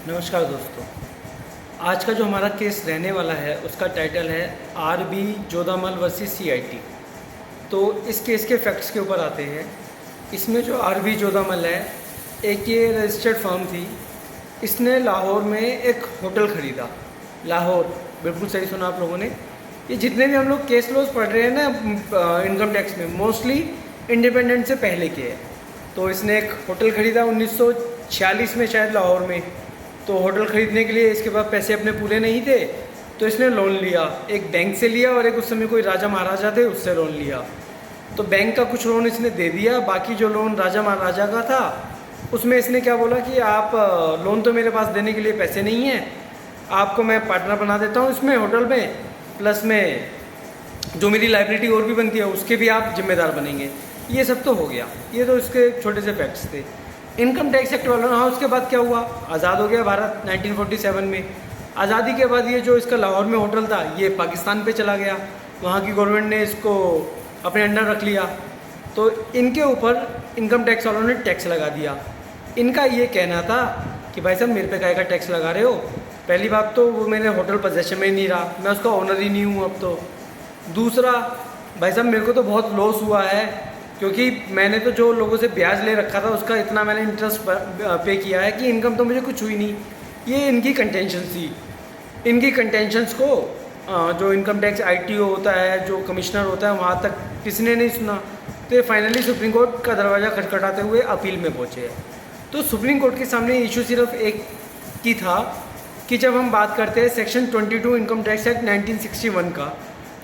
नमस्कार दोस्तों। आज का जो हमारा केस रहने वाला है उसका टाइटल है आरबी जोधामल वर्सेस सीआईटी। तो इस केस के फैक्ट्स के ऊपर आते हैं। इसमें जो आरबी जोधामल है, एक ये रजिस्टर्ड फर्म थी। इसने लाहौर में एक होटल ख़रीदा। लाहौर, बिल्कुल सही सुना आप लोगों ने। ये जितने भी हम लोग केस लॉज पढ़ रहे हैं ना इनकम टैक्स में, मोस्टली इंडिपेंडेंट से पहले के हैं। तो इसने एक होटल ख़रीदा 1946 में शायद लाहौर में। तो होटल ख़रीदने के लिए इसके पास पैसे अपने पूरे नहीं थे, तो इसने लोन लिया। एक बैंक से लिया और एक उस समय कोई राजा महाराजा थे उससे लोन लिया। तो बैंक का कुछ लोन इसने दे दिया, बाकी जो लोन राजा महाराजा का था उसमें इसने क्या बोला कि आप लोन तो मेरे पास देने के लिए पैसे नहीं हैं, आपको मैं पार्टनर बना देता हूँ इसमें होटल में, प्लस में जो मेरी लाइबिलिटी और भी बनती है उसके भी आप जिम्मेदार बनेंगे। ये सब तो हो गया, ये तो इसके छोटे से फैक्ट्स थे। इनकम टैक्स एक्ट वाला। हाँ, उसके बाद क्या हुआ, आज़ाद हो गया भारत 1947 में। आज़ादी के बाद ये जो इसका लाहौर में होटल था ये पाकिस्तान पे चला गया। वहाँ की गवर्नमेंट ने इसको अपने अंडर रख लिया, तो इनके ऊपर इनकम टैक्स वालों ने टैक्स लगा दिया। इनका ये कहना था कि भाई साहब मेरे पे काहे का टैक्स लगा रहे हो। पहली बात तो वो मेरे होटल पोजेशन में नहीं रहा, मैं उसका ओनर ही नहीं हूँ अब तो। दूसरा, भाई साहब मेरे को तो बहुत लॉस हुआ है, क्योंकि मैंने तो जो लोगों से ब्याज ले रखा था उसका इतना मैंने इंटरेस्ट पे किया है कि इनकम तो मुझे कुछ हुई नहीं। ये इनकी कंटेंशन थी। इनकी कंटेंशंस को जो इनकम टैक्स आईटीओ होता है, जो कमिश्नर होता है, वहाँ तक किसी ने नहीं सुना। तो ये फाइनली सुप्रीम कोर्ट का दरवाज़ा खटखटाते हुए अपील में पहुँचे हैं। तो सुप्रीम कोर्ट के सामने इशू सिर्फ एक की था कि जब हम बात करते हैं सेक्शन 22 इनकम टैक्स एक्ट 1961 का,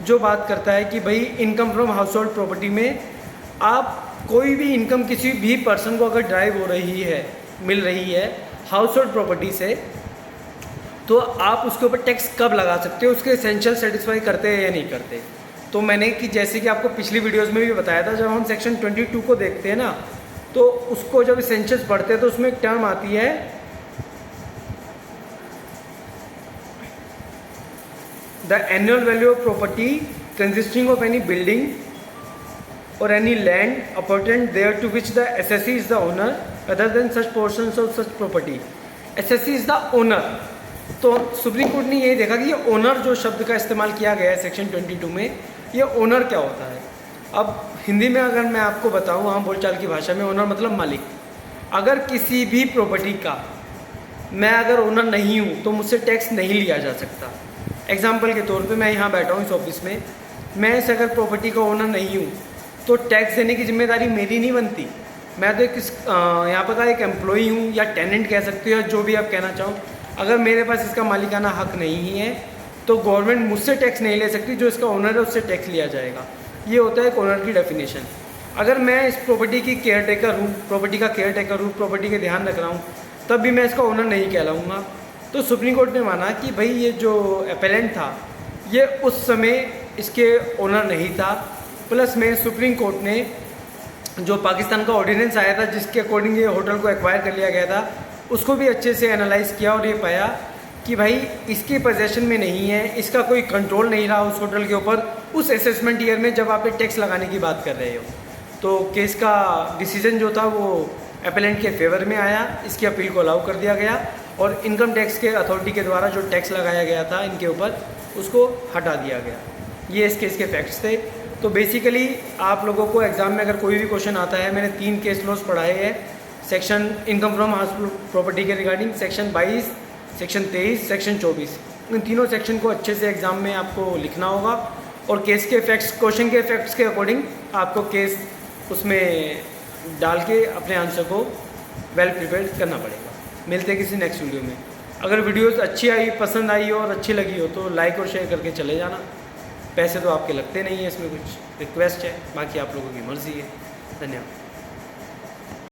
जो बात करता है कि भाई income from house hold property में आप कोई भी इनकम किसी भी पर्सन को अगर ड्राइव हो रही है, मिल रही है हाउस होल्ड प्रॉपर्टी से, तो आप उसके ऊपर टैक्स कब लगा सकते हो, उसके एसेंशियल सेटिस्फाई करते हैं या नहीं करते। तो मैंने कि जैसे कि आपको पिछली वीडियोस में भी बताया था, जब हम सेक्शन 22 को देखते हैं ना, तो उसको जब एसेंशियल्स पढ़ते हैं तो उसमें एक टर्म आती है the annual value of property consisting of any building or any land appertaining thereto which the assessee is the owner other than such portions of such property. assessee is the owner. तो supreme court ने ये देखा कि ये owner जो शब्द का इस्तेमाल किया गया है सेक्शन 22 में, ये ओनर क्या होता है। अब हिंदी में अगर मैं आपको बताऊँ आम बोलचाल की भाषा में, ओनर मतलब मालिक। अगर किसी भी प्रॉपर्टी का मैं अगर ओनर नहीं हूँ तो मुझसे टैक्स नहीं लिया जा सकता। एग्जाम्पल के तौर पर मैं यहाँ बैठा हूँ इस ऑफिस में, मैं इस अगर प्रॉपर्टी का ओनर नहीं हूँ तो टैक्स देने की जिम्मेदारी मेरी नहीं बनती। मैं तो यहाँ पर का एक एम्प्लॉई हूँ या टेनेंट कह सकते हो, या जो भी आप कहना चाहो। अगर मेरे पास इसका मालिकाना हक नहीं है तो गवर्नमेंट मुझसे टैक्स नहीं ले सकती, जो इसका ओनर है उससे टैक्स लिया जाएगा। ये होता है एक ओनर की डेफिनेशन। अगर मैं इस प्रॉपर्टी की केयर टेकर हूँ, प्रॉपर्टी का केयर टेकर हूँ, प्रॉपर्टी का ध्यान रख रहा हूँ, तब भी मैं इसका ओनर नहीं कहलाऊँगा। तो सुप्रीम कोर्ट ने माना कि भाई ये जो अपेलेंट था ये उस समय इसके ओनर नहीं था। प्लस में सुप्रीम कोर्ट ने जो पाकिस्तान का ऑर्डिनेंस आया था जिसके अकॉर्डिंग ये होटल को एक्वायर कर लिया गया था, उसको भी अच्छे से एनालाइज किया और ये पाया कि भाई इसके पोजेशन में नहीं है, इसका कोई कंट्रोल नहीं रहा उस होटल के ऊपर उस असेसमेंट ईयर में जब आप टैक्स लगाने की बात कर रहे हो। तो केस का डिसीजन जो था वो अपेलेंट के फेवर में आया। इसकी अपील को अलाउ कर दिया गया और इनकम टैक्स के अथॉरिटी के द्वारा जो टैक्स लगाया गया था इनके ऊपर, उसको हटा दिया गया। ये इस केस के फैक्ट्स थे। तो बेसिकली आप लोगों को एग्ज़ाम में अगर कोई भी क्वेश्चन आता है, मैंने 3 केस लॉज पढ़ाए हैं section income from house property के रिगार्डिंग, सेक्शन 22, सेक्शन 23, सेक्शन 24। इन तीनों सेक्शन को अच्छे से एग्ज़ाम में आपको लिखना होगा और केस के फैक्ट्स, क्वेश्चन के फैक्ट्स के अकॉर्डिंग आपको केस उसमें डाल के अपने आंसर को वेल प्रिपेयर करना पड़ेगा। मिलते हैं किसी नेक्स्ट वीडियो में। अगर वीडियोज़ अच्छी आई, पसंद आई हो और अच्छी लगी हो तो लाइक और शेयर करके चले जाना। पैसे तो आपके लगते नहीं है, इसमें कुछ रिक्वेस्ट है, बाकी आप लोगों की मर्ज़ी है। धन्यवाद।